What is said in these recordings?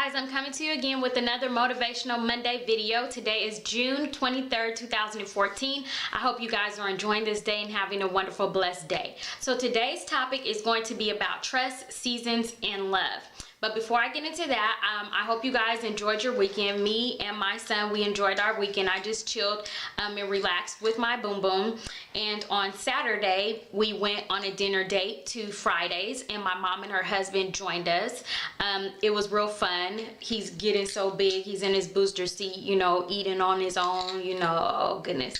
guys, I'm coming to you again with another Motivational Monday video. Today is June 23rd, 2014. I hope you guys are enjoying this day and having a wonderful, blessed day. So today's topic is going to be about trust, seasons, and love. But before I get into that, I hope you guys enjoyed your weekend. Me and my son, we enjoyed our weekend. I just chilled and relaxed with my boom boom. And on Saturday, we went on a dinner date to Fridays, and my mom and her husband joined us. It was real fun. He's getting so big. He's in his booster seat, you know, eating on his own, you know, oh goodness.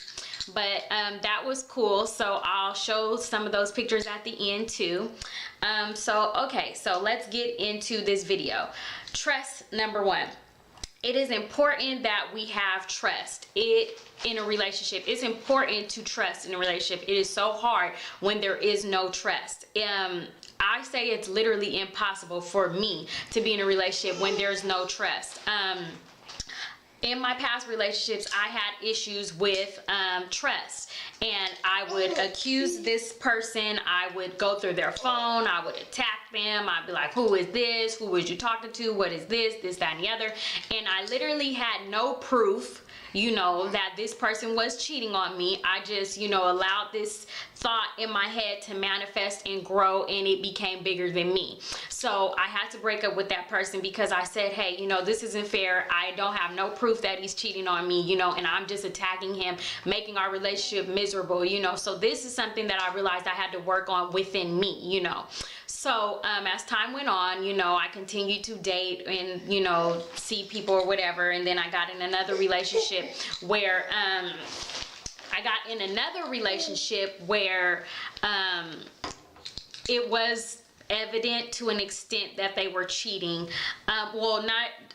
But that was cool, so I'll show some of those pictures at the end too. Okay, so let's get into this video. Trust, number one. It is important that we have trust in a relationship. It's important to trust in a relationship. It is so hard when there is no trust. I say it's literally impossible for me to be in a relationship when there's no trust. In my past relationships, I had issues with trust, and I would accuse this person. I would go through their phone. I would attack them. I'd be like, who is this? Who was you talking to? What is this? This, that, and the other. And I literally had no proof, you know, that this person was cheating on me. I just, you know, allowed this thought in my head to manifest and grow, and it became bigger than me. So I had to break up with that person because I said, hey, you know, this isn't fair. I don't have no proof that he's cheating on me, you know, and I'm just attacking him, making our relationship miserable, you know. So this is something that I realized I had to work on within me, you know. So as time went on, you know, I continued to date and, you know, see people or whatever. And then I got in another relationship where it was evident to an extent that they were cheating. Well,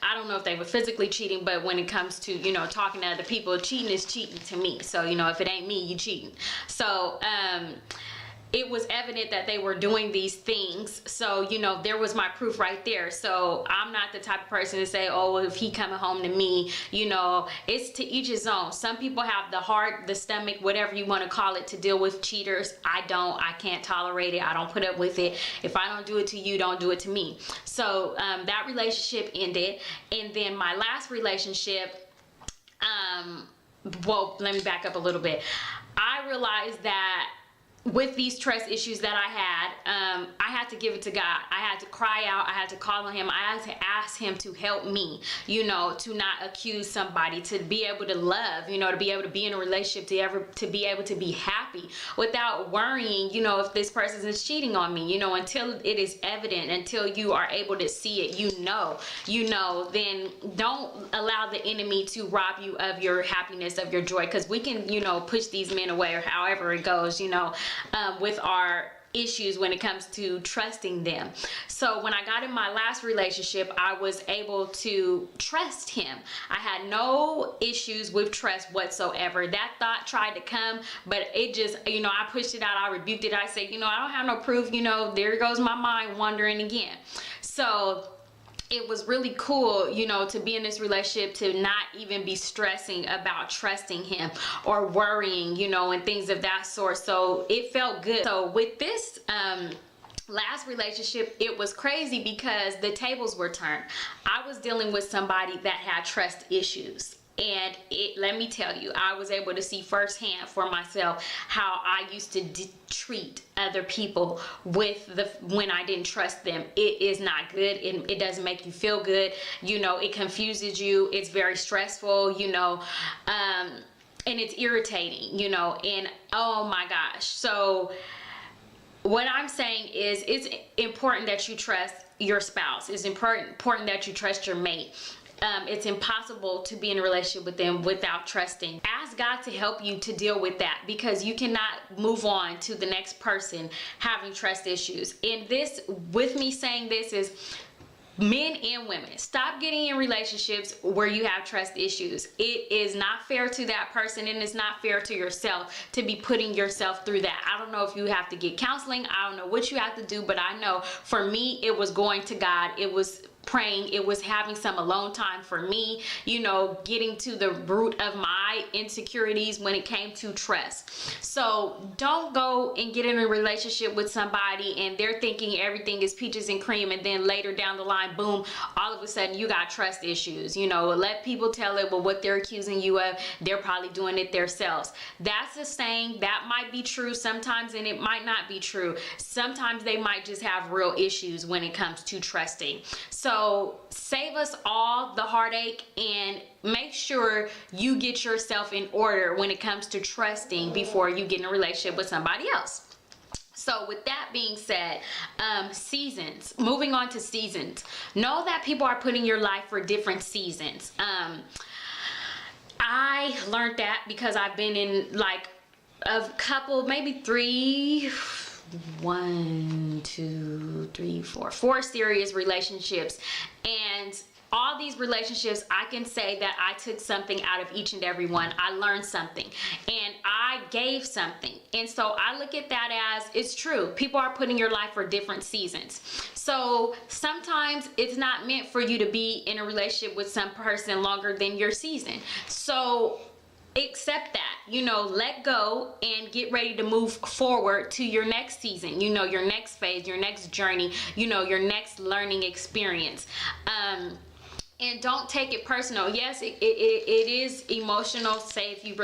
I don't know if they were physically cheating, but when it comes to, you know, talking to other people, cheating is cheating to me. So, you know, if it ain't me, you cheating. So, it was evident that they were doing these things. So, you know, there was my proof right there. So I'm not the type of person to say, oh, if he coming home to me, you know, it's to each his own. Some people have the heart, the stomach, whatever you want to call it, to deal with cheaters. I don't. I can't tolerate it. I don't put up with it. If I don't do it to you, don't do it to me. So that relationship ended. And then my last relationship, well, let me back up a little bit. I realized that with these trust issues that I had to give it to God. I had to cry out. I had to call on him. I had to ask him to help me, you know, to not accuse somebody, to be able to love, you know, to be able to be in a relationship, to be able to be happy without worrying, you know, if this person is cheating on me, you know, until it is evident, until you are able to see it, you know, then don't allow the enemy to rob you of your happiness, of your joy, because we can, you know, push these men away or however it goes, you know, with our issues when it comes to trusting them. So when I got in my last relationship, I was able to trust him. I had no issues with trust whatsoever. That thought tried to come, but it just, you know, I pushed it out. I rebuked it. I said, you know, I don't have no proof. You know, there goes my mind wandering again. So it was really cool, you know, to be in this relationship, to not even be stressing about trusting him or worrying, you know, and things of that sort. So it felt good. So with this last relationship, it was crazy because the tables were turned. I was dealing with somebody that had trust issues. And let me tell you, I was able to see firsthand for myself how I used to treat other people when I didn't trust them. It is not good. It doesn't make you feel good. You know, it confuses you. It's very stressful, you know, and it's irritating, you know, and oh my gosh. So what I'm saying is it's important that you trust your spouse. It's important that you trust your mate. It's impossible to be in a relationship with them without trusting. Ask God to help you to deal with that, because you cannot move on to the next person having trust issues. And this, with me saying this, is men and women, stop getting in relationships where you have trust issues. It is not fair to that person, and it's not fair to yourself to be putting yourself through that. I don't know if you have to get counseling. I don't know what you have to do, but I know for me, it was going to God. It was praying. It was having some alone time for me, you know, getting to the root of my insecurities when it came to trust. So don't go and get in a relationship with somebody and they're thinking everything is peaches and cream, and then later down the line, boom, all of a sudden you got trust issues. You know, let people tell it, well, what they're accusing you of, they're probably doing it themselves. That's a saying that might be true sometimes, and it might not be true. Sometimes they might just have real issues when it comes to trusting. So save us all the heartache and make sure you get yourself in order when it comes to trusting before you get in a relationship with somebody else. So with that being said, seasons, moving on to seasons. Know that people are putting your life for different seasons. I learned that because I've been in like a couple, maybe four serious relationships, and all these relationships, I can say that I took something out of each and every one. I learned something and I gave something. And so I look at that as, it's true. People are putting your life for different seasons. So sometimes it's not meant for you to be in a relationship with some person longer than your season. So accept that, you know, let go and get ready to move forward to your next season, you know, your next phase, your next journey, you know, your next learning experience. And don't take it personal. Yes, it is emotional. Say if you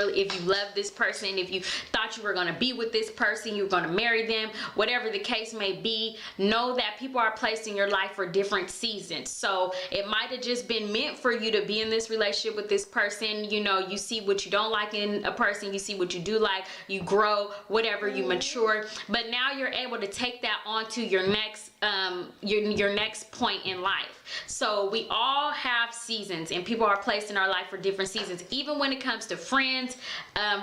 love this person, if you thought you were going to be with this person, you're going to marry them, whatever the case may be, know that people are placed in your life for different seasons. So it might have just been meant for you to be in this relationship with this person. You know, you see what you don't like in a person, you see what you do like, you grow, whatever, you mature. But now you're able to take that on to your next your next point in life. So we all have seasons, and people are placed in our life for different seasons. Even when it comes to friends,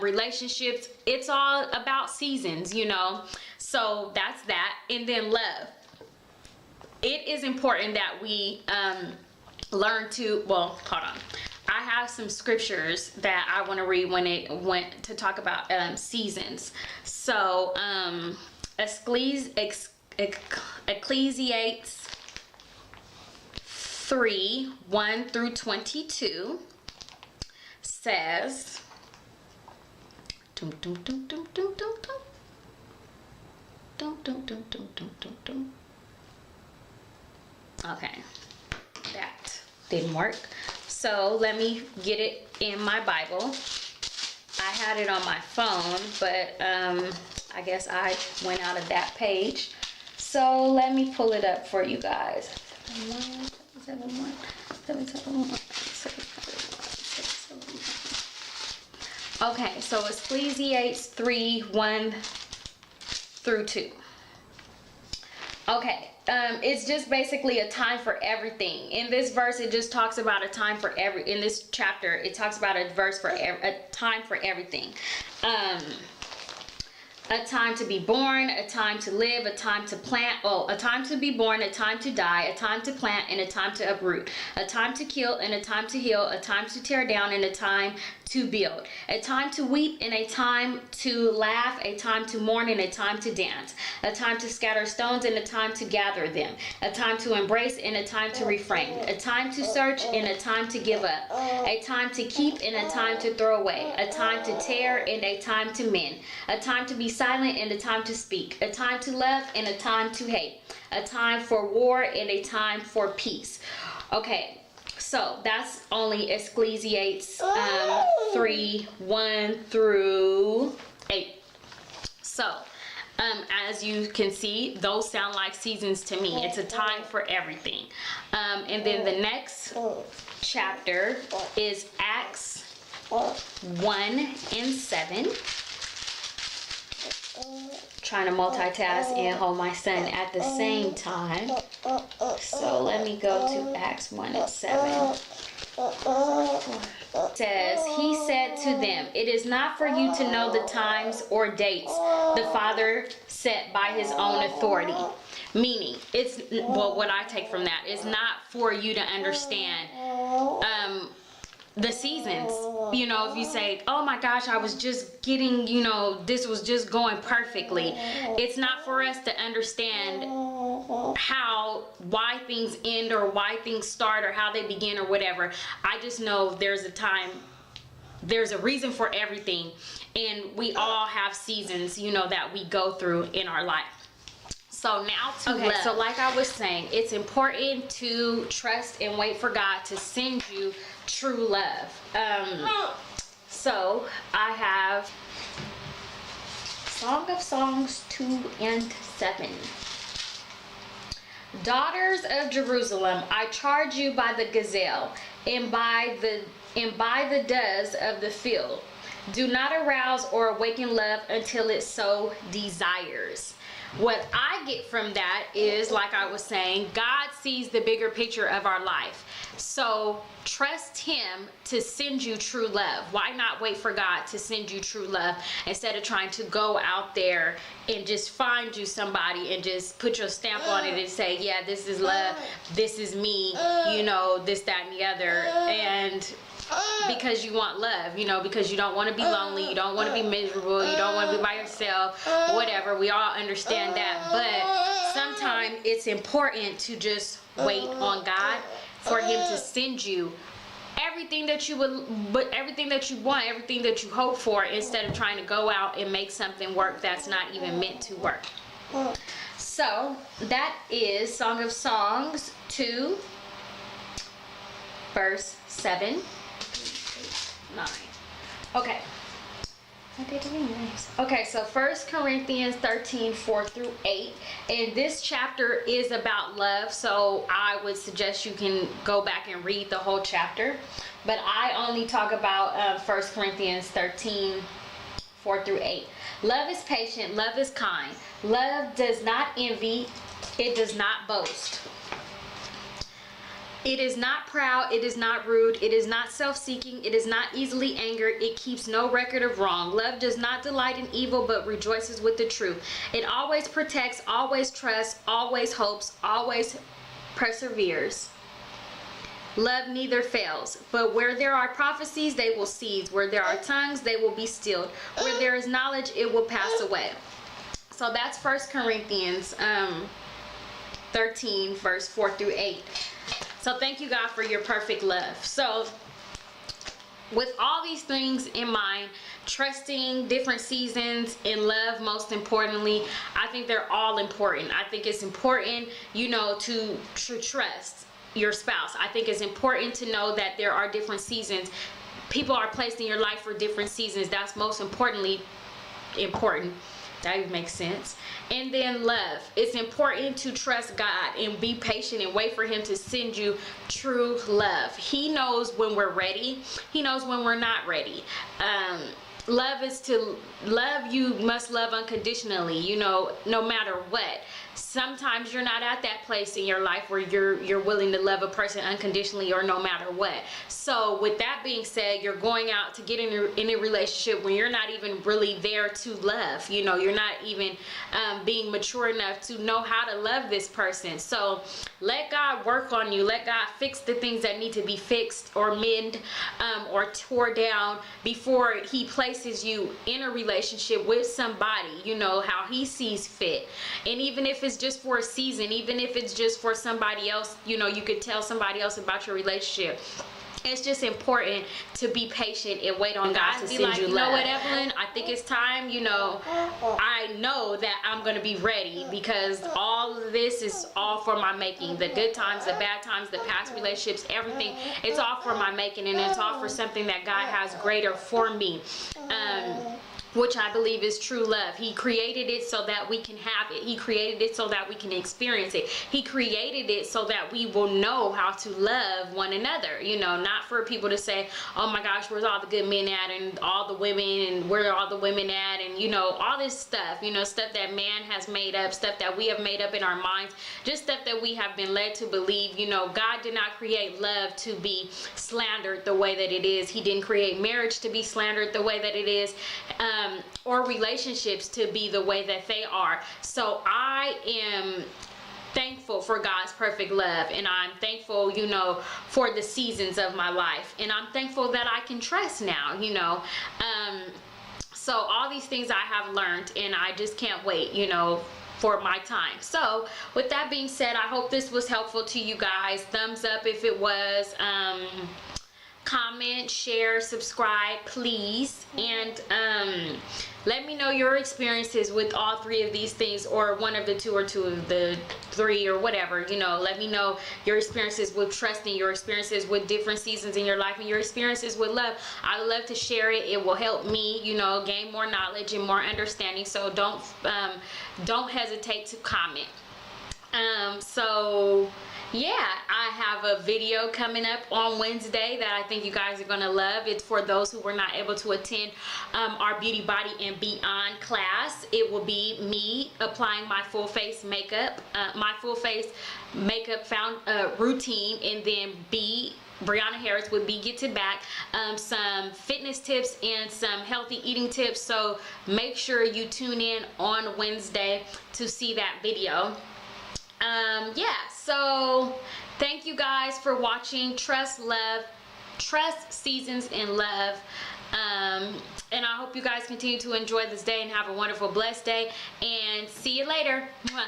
relationships, it's all about seasons, you know. So that's that. And then love. It is important that we learn to, well, hold on. I have some scriptures that I want to read when it went to talk about seasons. So Ecclesiastes 3:1-22 says, okay, that didn't work. So let me get it in my Bible. I had it on my phone, but I guess I went out of that page. So let me pull it up for you guys. 7:1. Okay, so it's Ecclesiastes 3:1-2. Okay, it's just basically a time for everything. In this verse, it just talks about a time for in this chapter, it talks about a time for everything. A time to be born, a time to live, a time to plant, a time to be born, a time to die, a time to plant, and a time to uproot, a time to kill and a time to heal, a time to tear down and a time to build, a time to weep and a time to laugh, a time to mourn and a time to dance, a time to scatter stones and a time to gather them, a time to embrace and a time to refrain, a time to search and a time to give up, a time to keep and a time to throw away, a time to tear and a time to mend, a time to be silent and a time to speak, a time to love and a time to hate, a time for war and a time for peace. Okay, so that's only Ecclesiastes 3:1-8. So as you can see, those sound like seasons to me. It's a time for everything. And then the next chapter is Acts 1:7. Trying to multitask and hold my son at the same time. So let me go to Acts 1:7. It says, he said to them, it is not for you to know the times or dates the Father set by his own authority. Meaning, it's, well, what I take from that is not for you to understand the seasons. You know, if you say, oh my gosh, I was just getting, you know, this was just going perfectly. It's not for us to understand why things end or why things start or how they begin or whatever. I just know there's a time, there's a reason for everything. And we all have seasons, you know, that we go through in our life. So now to love. So like I was saying, it's important to trust and wait for God to send you true love. So I have Song of Songs 2 and 7. Daughters of Jerusalem, I charge you by the gazelle and by the doves of the field. Do not arouse or awaken love until it so desires. What I get from that is, like I was saying, God sees the bigger picture of our life. So trust him to send you true love. Why not wait for God to send you true love instead of trying to go out there and just find you somebody and just put your stamp on it and say, yeah, this is love, this is me, you know, this, that, and the other. And because you want love, you know, because you don't want to be lonely, you don't want to be miserable, you don't want to be by yourself, whatever. We all understand that. But sometimes it's important to just wait on God for him to send you everything that you everything that you want, everything that you hope for, instead of trying to go out and make something work that's not even meant to work. So that is Song of Songs 2, verse 7. 9. Okay. I did it anyways. Okay, so 1 Corinthians 13, 4 through 8. And this chapter is about love, so I would suggest you can go back and read the whole chapter. But I only talk about 1 Corinthians 13, 4 through 8. Love is patient, love is kind. Love does not envy, it does not boast. It is not proud, it is not rude, it is not self-seeking, it is not easily angered, it keeps no record of wrong. Love does not delight in evil, but rejoices with the truth. It always protects, always trusts, always hopes, always perseveres. Love neither fails, but where there are prophecies, they will cease. Where there are tongues, they will be stilled. Where there is knowledge, it will pass away. So that's 1 Corinthians 13, verse 4 through 8. So thank you, God, for your perfect love. So with all these things in mind, trusting different seasons in love, most importantly, I think they're all important. I think it's important, you know, to trust your spouse. I think it's important to know that there are different seasons. People are placed in your life for different seasons. That's most importantly important. That even makes sense. And then love. It's important to trust God and be patient and wait for him to send you true love. He knows when we're ready. He knows when we're not ready. Love is to love. You must love unconditionally, you know, no matter what. Sometimes you're not at that place in your life where you're willing to love a person unconditionally or no matter what. So with that being said, you're going out to get in a relationship when you're not even really there to love. You know, you're not even being mature enough to know how to love this person. So let God work on you. Let God fix the things that need to be fixed or mend or tore down before he places you in a relationship with somebody, you know, how he sees fit. And even if it's just for a season, even if it's just for somebody else, you know, you could tell somebody else about your relationship. It's just important to be patient and wait on God to send you love. You know what, Evelyn? I think it's time, you know, I know that I'm going to be ready because all of this is all for my making. The good times, the bad times, the past relationships, everything, it's all for my making, and it's all for something that God has greater for me. Which I believe is true love. He created it so that we can have it. He created it so that we can experience it. He created it so that we will know how to love one another. You know, not for people to say, oh my gosh, where's all the good men at, and all the women, and where are all the women at, and you know, all this stuff, you know, stuff that man has made up, stuff that we have made up in our minds, just stuff that we have been led to believe. You know, God did not create love to be slandered the way that it is. He didn't create marriage to be slandered the way that it is. Or relationships to be the way that they are. So I am thankful for God's perfect love, and I'm thankful, you know, for the seasons of my life, and I'm thankful that I can trust now, you know. So all these things I have learned, and I just can't wait, you know, for my time. So with that being said, I hope this was helpful to you guys. Thumbs up if it was. Comment, share, subscribe, please, and let me know your experiences with all three of these things, or one of the two, or two of the three, or whatever. You know, let me know your experiences with trusting, your experiences with different seasons in your life, and your experiences with love. I would love to share it. It will help me, you know, gain more knowledge and more understanding. So don't hesitate to comment. So yeah, I have a video coming up on Wednesday that I think you guys are gonna love. It's for those who were not able to attend our Beauty, Body, and Beyond class. It will be me applying my full face makeup, routine, and then Brianna Harris would be Get to Back, some fitness tips and some healthy eating tips. So make sure you tune in on Wednesday to see that video. Yeah, so thank you guys for watching. Trust, seasons, and love. And I hope you guys continue to enjoy this day and have a wonderful, blessed day. And see you later. Mwah.